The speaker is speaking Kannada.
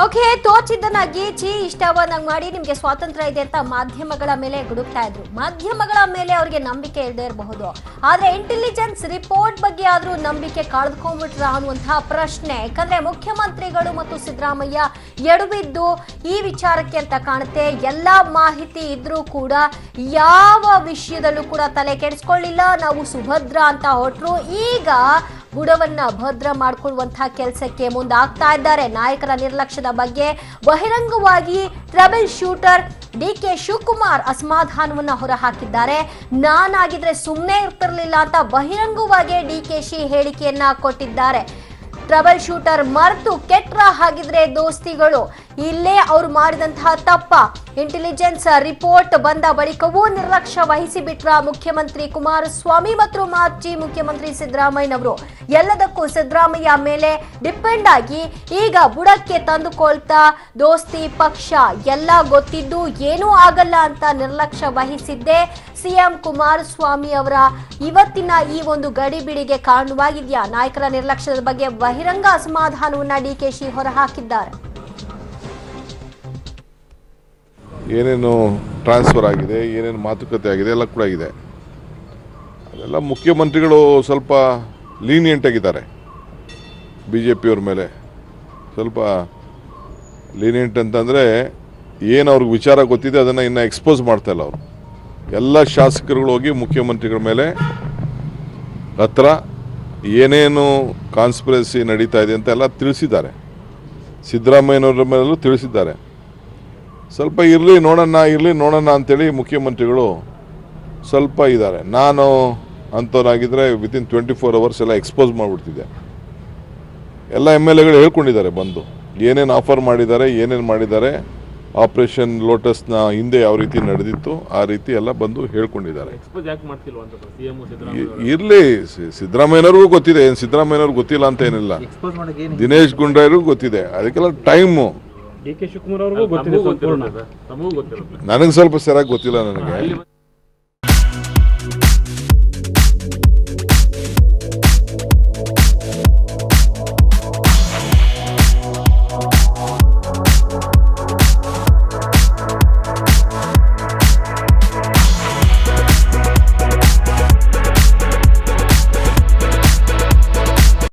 ಓಕೆ, ತೋಚಿದ್ದನ್ನ ಗೀಚಿ ಇಷ್ಟವನ್ನಾಗಿ ಮಾಡಿ ನಿಮ್ಗೆ ಸ್ವಾತಂತ್ರ್ಯ ಇದೆ ಅಂತ ಮಾಧ್ಯಮಗಳ ಮೇಲೆ ಗುಡುಕ್ತಾ ಇದ್ರು. ಮಾಧ್ಯಮಗಳ ಮೇಲೆ ಅವ್ರಿಗೆ ನಂಬಿಕೆ ಇಲ್ಲದೆ ಇರಬಹುದು, ಆದ್ರೆ ಇಂಟೆಲಿಜೆನ್ಸ್ ರಿಪೋರ್ಟ್ ಬಗ್ಗೆ ಆದ್ರೂ ನಂಬಿಕೆ ಕಳೆದುಕೊಂಡ್ಬಿಟ್ರ ಅನ್ನುವಂತಹ ಪ್ರಶ್ನೆ. ಯಾಕಂದ್ರೆ ಮುಖ್ಯಮಂತ್ರಿಗಳು ಮತ್ತು ಸಿದ್ದರಾಮಯ್ಯ ಎಡವಿದ್ದು ಈ ವಿಚಾರಕ್ಕೆ ಅಂತ ಕಾಣುತ್ತೆ. ಎಲ್ಲಾ ಮಾಹಿತಿ ಇದ್ರೂ ಕೂಡ ಯಾವ ವಿಷಯದಲ್ಲೂ ಕೂಡ ತಲೆ ಕೆಡಿಸ್ಕೊಳ್ಳಿಲ್ಲ. ನಾವು ಸುಭದ್ರ ಅಂತ ಹೊರಟ್ರು. ಈಗ ಬುಡವನ್ನ ಭದ್ರ ಮಾಡಿಕೊಳ್ಳುವಂತಹ ಕೆಲಸಕ್ಕೆ ಮುಂದಾಗ್ತಾ ಇದ್ದಾರೆ. ನಾಯಕರ ನಿರ್ಲಕ್ಷ್ಯದ ಬಗ್ಗೆ ಬಹಿರಂಗವಾಗಿ ಟ್ರಬಲ್ ಶೂಟರ್ ಡಿಕೆ ಶಿವಕುಮಾರ್ ಅಸಮಾಧಾನವನ್ನ ಹೊರಹಾಕಿದ್ದಾರೆ. ನಾನಾಗಿದ್ರೆ ಸುಮ್ಮನೆ ಇರ್ತಿರ್ಲಿಲ್ಲ ಅಂತ ಬಹಿರಂಗವಾಗಿ ಡಿಕೆಶಿ ಹೇಳಿಕೆಯನ್ನ ಕೊಟ್ಟಿದ್ದಾರೆ. ಟ್ರಬಲ್ ಶೂಟರ್ ಮರೆತು ಕೆಟ್ರ ಹಾಗಿದ್ರೆ ದೋಸ್ತಿಗಳು, ಇಲ್ಲೇ ಅವರು ಮಾಡಿದಂತಹ ತಪ್ಪ. ಇಂಟೆಲಿಜೆನ್ಸ್ ರಿಪೋರ್ಟ್ ಬಂದ ಬಳಿಕವೂ ನಿರ್ಲಕ್ಷ್ಯ ವಹಿಸಿ ಬಿಟ್ರ ಮುಖ್ಯಮಂತ್ರಿ ಕುಮಾರಸ್ವಾಮಿ ಮತ್ತು ಮಾಜಿ ಮುಖ್ಯಮಂತ್ರಿ ಸಿದ್ದರಾಮಯ್ಯನವರು. ಎಲ್ಲದಕ್ಕೂ ಸಿದ್ದರಾಮಯ್ಯ ಮೇಲೆ ಡಿಪೆಂಡ್ ಆಗಿ ಈಗ ಬುಡಕ್ಕೆ ತಂದುಕೊಳ್ತಾ ದೋಸ್ತಿ ಪಕ್ಷ ಎಲ್ಲ ಗೊತ್ತಿದ್ದು ಏನೂ ಆಗಲ್ಲ ಅಂತ ನಿರ್ಲಕ್ಷ್ಯ ವಹಿಸಿದ್ದೆ ಸಿಎಂ ಕುಮಾರಸ್ವಾಮಿ ಅವರ ಇವತ್ತಿನ ಈ ಒಂದು ಗಡಿಬಿಡಿಗೆ ಕಾರಣವಾಗಿದೆಯಾ? ನಾಯಕರ ನಿರ್ಲಕ್ಷ್ಯದ ಬಗ್ಗೆ ಬಹಿರಂಗ ಅಸಮಾಧಾನವನ್ನ ಡಿಕೆಶಿ ಹೊರಹಾಕಿದ್ದಾರೆ. ಏನೇನು ಟ್ರಾನ್ಸ್ಫರ್ ಆಗಿದೆ, ಏನೇನು ಮಾತುಕತೆ ಆಗಿದೆ ಎಲ್ಲ ಕೂಡ ಇದೆ. ಅದೆಲ್ಲ ಮುಖ್ಯಮಂತ್ರಿಗಳು ಸ್ವಲ್ಪ ಲೀನಿಯೆಂಟ್ ಆಗಿದ್ದಾರೆ. ಬಿ ಜೆ ಪಿಯವ್ರ ಮೇಲೆ ಸ್ವಲ್ಪ ಲೀನಿಯೆಂಟ್ ಅಂತಂದರೆ ಏನು ಅವ್ರಿಗೆ ವಿಚಾರ ಗೊತ್ತಿದೆ ಅದನ್ನು ಇನ್ನು ಎಕ್ಸ್ಪೋಸ್ ಮಾಡ್ತಾಯಿಲ್ಲ ಅವರು. ಎಲ್ಲ ಶಾಸಕರುಗಳು ಹೋಗಿ ಮುಖ್ಯಮಂತ್ರಿಗಳ ಮೇಲೆ ಹತ್ರ ಏನೇನು ಕಾನ್ಸ್ಪಿರಸಿ ನಡೀತಾ ಇದೆ ಅಂತ ಎಲ್ಲ ತಿಳಿಸಿದ್ದಾರೆ. ಸಿದ್ದರಾಮಯ್ಯನವ್ರ ಮೇಲೂ ತಿಳಿಸಿದ್ದಾರೆ. ಸ್ವಲ್ಪ ಇರಲಿ ನೋಡೋಣ ಅಂತೇಳಿ ಮುಖ್ಯಮಂತ್ರಿಗಳು ಸ್ವಲ್ಪ ಇದ್ದಾರೆ. ನಾನು ಅಂಥವ್ರಾಗಿದ್ದರೆ ವಿತಿನ್ 24 hours ಎಲ್ಲ ಎಕ್ಸ್ಪೋಸ್ ಮಾಡಿಬಿಡ್ತಿದ್ದೆ. ಎಲ್ಲ ಎಮ್ ಎಲ್ ಎಗಳು ಹೇಳ್ಕೊಂಡಿದ್ದಾರೆ ಬಂದು ಏನೇನು ಆಫರ್ ಮಾಡಿದ್ದಾರೆ, ಏನೇನು ಮಾಡಿದ್ದಾರೆ, ಆಪರೇಷನ್ ಲೋಟಸ್ನ ಹಿಂದೆ ಯಾವ ರೀತಿ ನಡೆದಿತ್ತು ಆ ರೀತಿ ಎಲ್ಲ ಬಂದು ಹೇಳ್ಕೊಂಡಿದ್ದಾರೆ. ಇರಲಿ, ಸಿದ್ದರಾಮಯ್ಯನವ್ರಿಗೂ ಗೊತ್ತಿದೆ, ಏನು ಸಿದ್ದರಾಮಯ್ಯನವ್ರಿಗೆ ಗೊತ್ತಿಲ್ಲ ಅಂತ ಏನಿಲ್ಲ. ದಿನೇಶ್ ಗುಂಡೂರಾವ್ರಿಗೂ ಗೊತ್ತಿದೆ. ಅದಕ್ಕೆಲ್ಲ ಟೈಮು. ಡಿ ಕೆ ಶಿವಕುಮಾರ್ ಅವ್ರಿಗೂ ಗೊತ್ತಿದೆ, ನನಗೆ ಸ್ವಲ್ಪ ಸರಿಯಾಗಿ ಗೊತ್ತಿಲ್ಲ ನನಗೆ.